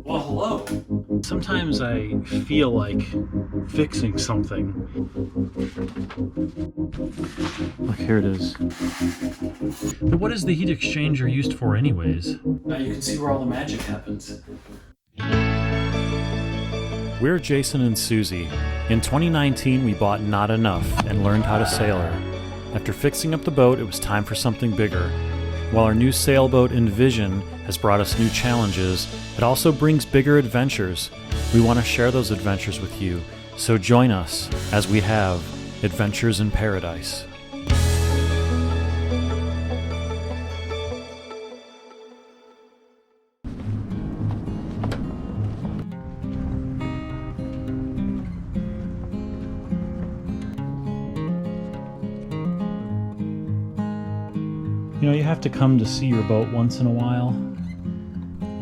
Well, hello. Sometimes I feel like fixing something. Look, here it is. But what is the heat exchanger used for anyways? Now you can see where all the magic happens. We're Jason and Susie. In 2019, we bought Not Enough and learned how to sail her. After fixing up the boat, it was time for something bigger. While our new sailboat Envision has brought us new challenges, it also brings bigger adventures. We want to share those adventures with you, so join us as we have Adventures in Paradise. You know, you have to come to see your boat once in a while.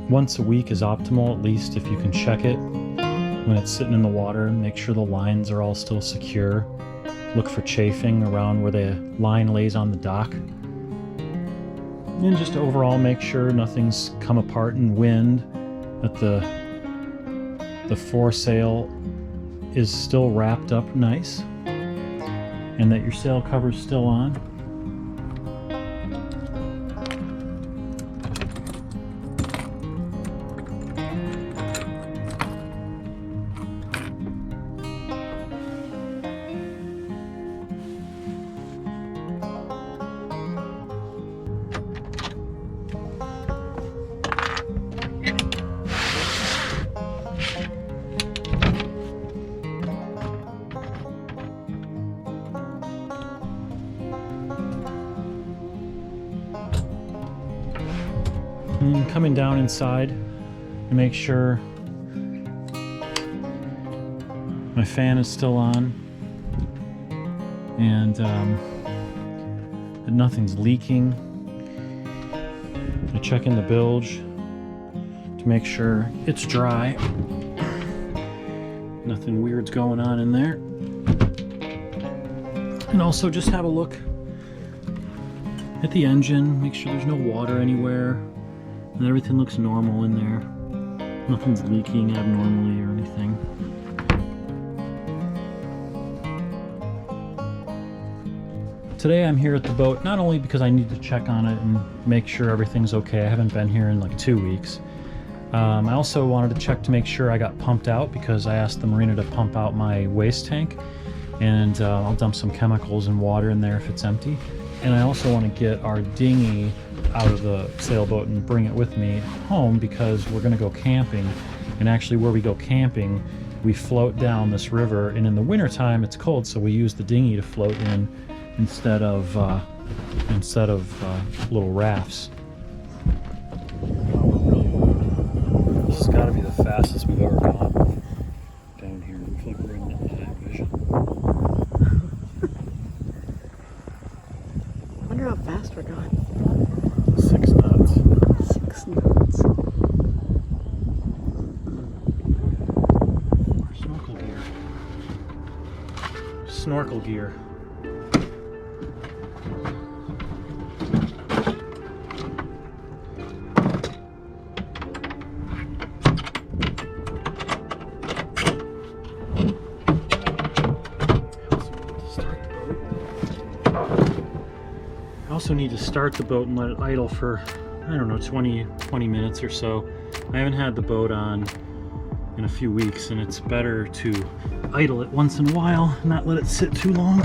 Once a week is optimal, at least if you can check it when it's sitting in the water. Make sure the lines are all still secure. Look for chafing around where the line lays on the dock. And just overall make sure nothing's come apart in wind, that the foresail is still wrapped up nice, and that your sail cover's still on. And coming down inside to make sure my fan is still on and that nothing's leaking. I check in the bilge to make sure it's dry. Nothing weird's going on in there. And also just have a look at the engine, make sure there's no water anywhere. And everything looks normal in there. Nothing's leaking abnormally or anything. Today I'm here at the boat not only because I need to check on it and make sure everything's okay. I haven't been here in like 2 weeks. I also wanted to check to make sure I got pumped out because I asked the marina to pump out my waste tank, and I'll dump some chemicals and water in there if it's empty. And I also want to get our dinghy out of the sailboat and bring it with me home because we're going to go camping. And actually where we go camping, we float down this river, and in the wintertime it's cold, so we use the dinghy to float in instead of little rafts. This has got to be the fastest we've ever gone down here. I feel like we're in night vision. I wonder how fast we're going. 6 knots. 6 knots. Snorkel gear. Snorkel gear. I also need to start the boat and let it idle for, I don't know, 20 minutes or so. I haven't had the boat on in a few weeks, and it's better to idle it once in a while, not let it sit too long.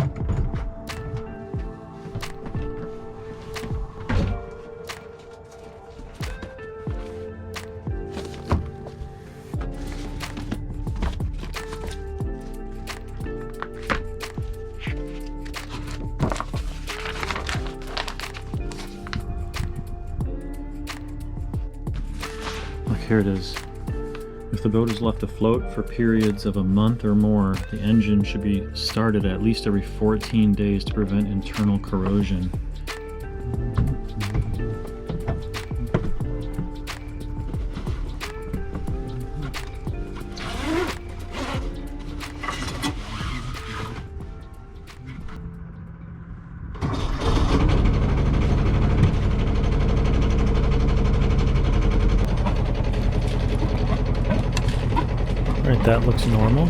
Here it is. If the boat is left afloat for periods of a month or more, the engine should be started at least every 14 days to prevent internal corrosion. Alright, that looks normal.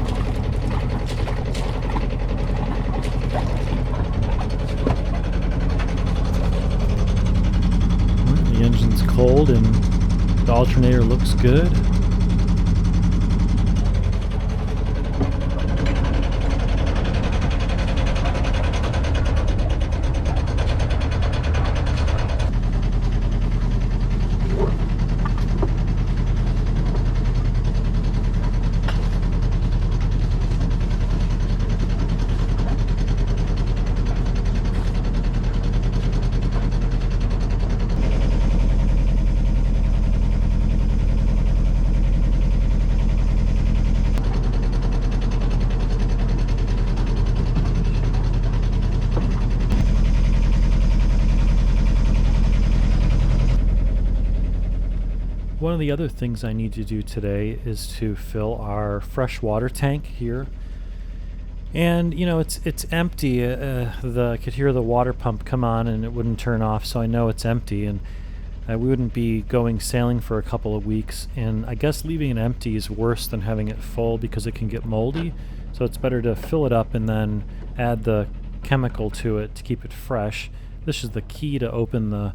The engine's cold and the alternator looks good. One of the other things I need to do today is to fill our fresh water tank here. And you know, it's empty. I could hear the water pump come on and it wouldn't turn off, so I know it's empty, and we wouldn't be going sailing for a couple of weeks. And I guess leaving it empty is worse than having it full because it can get moldy. So it's better to fill it up and then add the chemical to it to keep it fresh. This is the key to open the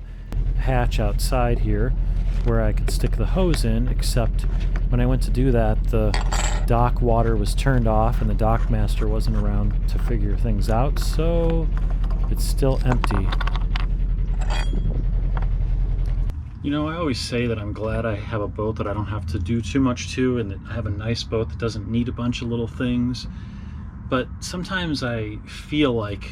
hatch outside here where I could stick the hose in, except when I went to do that, the dock water was turned off and the dock master wasn't around to figure things out, so it's still empty. You know, I always say that I'm glad I have a boat that I don't have to do too much to, and that I have a nice boat that doesn't need a bunch of little things. But sometimes I feel like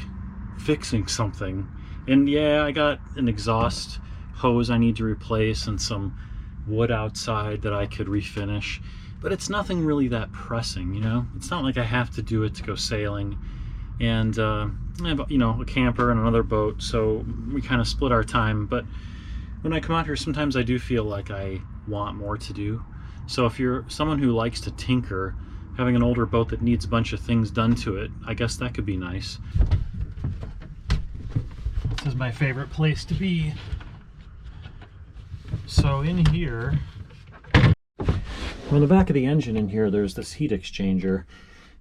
fixing something. And yeah, I got an exhaust hose I need to replace and some wood outside that I could refinish, but it's nothing really that pressing, you know? It's not like I have to do it to go sailing. And I have, you know, a camper and another boat, so we kind of split our time. But when I come out here, sometimes I do feel like I want more to do. So if you're someone who likes to tinker, having an older boat that needs a bunch of things done to it, I guess that could be nice. This is my favorite place to be. So in here, on the back of the engine in here, there's this heat exchanger,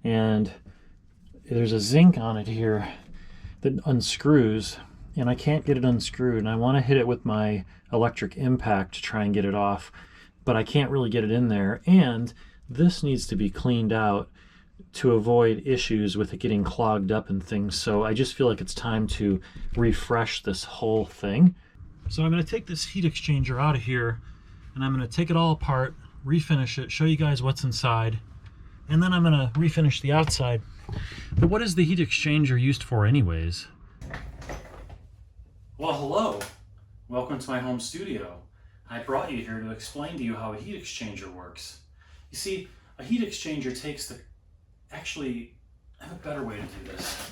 and there's a zinc on it here that unscrews, and I can't get it unscrewed, and I want to hit it with my electric impact to try and get it off, but I can't really get it in there. And this needs to be cleaned out to avoid issues with it getting clogged up and things. So I just feel like it's time to refresh this whole thing. So I'm going to take this heat exchanger out of here, and I'm going to take it all apart, refinish it, show you guys what's inside, and then I'm going to refinish the outside. But what is the heat exchanger used for anyways? Well, hello. Welcome to my home studio. I brought you here to explain to you how a heat exchanger works. You see, a heat exchanger takes the... Actually, I have a better way to do this.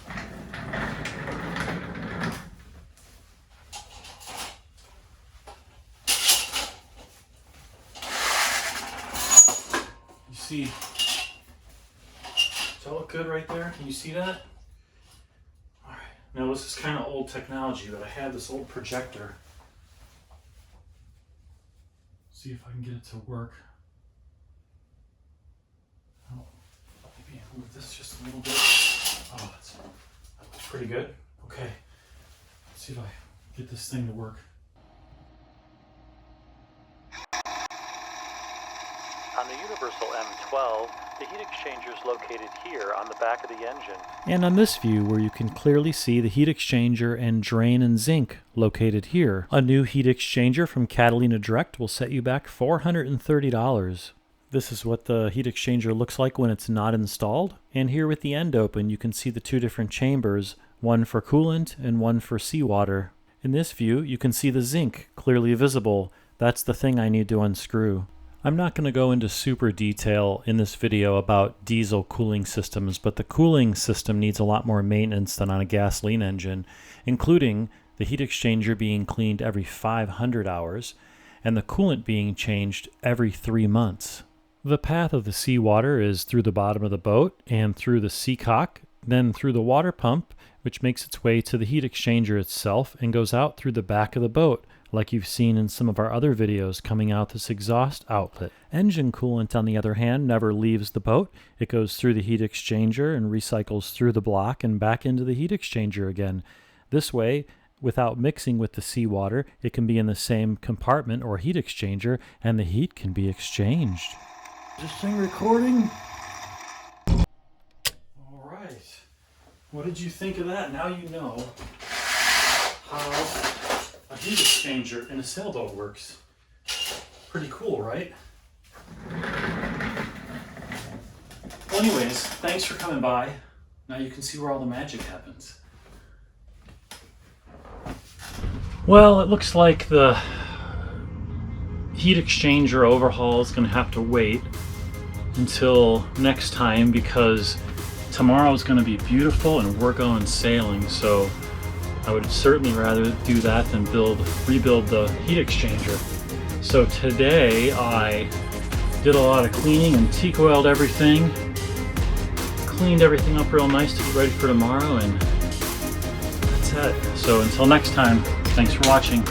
You see, does that look good right there? Can you see that? All right, now this is kind of old technology, but I had this old projector. See if I can get it to work. Oh, maybe move this just a little bit. Oh, that's pretty good. Okay, let's see if I get this thing to work. On the Universal M12, the heat exchanger is located here on the back of the engine. And on this view, where you can clearly see the heat exchanger and drain and zinc located here. A new heat exchanger from Catalina Direct will set you back $430. This is what the heat exchanger looks like when it's not installed. And here with the end open, you can see the two different chambers, one for coolant and one for seawater. In this view, you can see the zinc clearly visible. That's the thing I need to unscrew. I'm not going to go into super detail in this video about diesel cooling systems, but the cooling system needs a lot more maintenance than on a gasoline engine, including the heat exchanger being cleaned every 500 hours and the coolant being changed every 3 months. The path of the seawater is through the bottom of the boat and through the seacock, then through the water pump, which makes its way to the heat exchanger itself and goes out through the back of the boat, like you've seen in some of our other videos coming out this exhaust outlet. Engine coolant, on the other hand, never leaves the boat. It goes through the heat exchanger and recycles through the block and back into the heat exchanger again. This way, without mixing with the seawater, it can be in the same compartment or heat exchanger, and the heat can be exchanged. Is this thing recording? All right. What did you think of that? Now you know how a heat exchanger in a sailboat works. Pretty cool, right? Well, anyways, thanks for coming by. Now you can see where all the magic happens. Well, it looks like the heat exchanger overhaul is going to have to wait until next time, because tomorrow is going to be beautiful and we're going sailing, so I would certainly rather do that than rebuild the heat exchanger. So today I did a lot of cleaning and teak-oiled everything, cleaned everything up real nice to get ready for tomorrow, and that's it. So until next time, thanks for watching.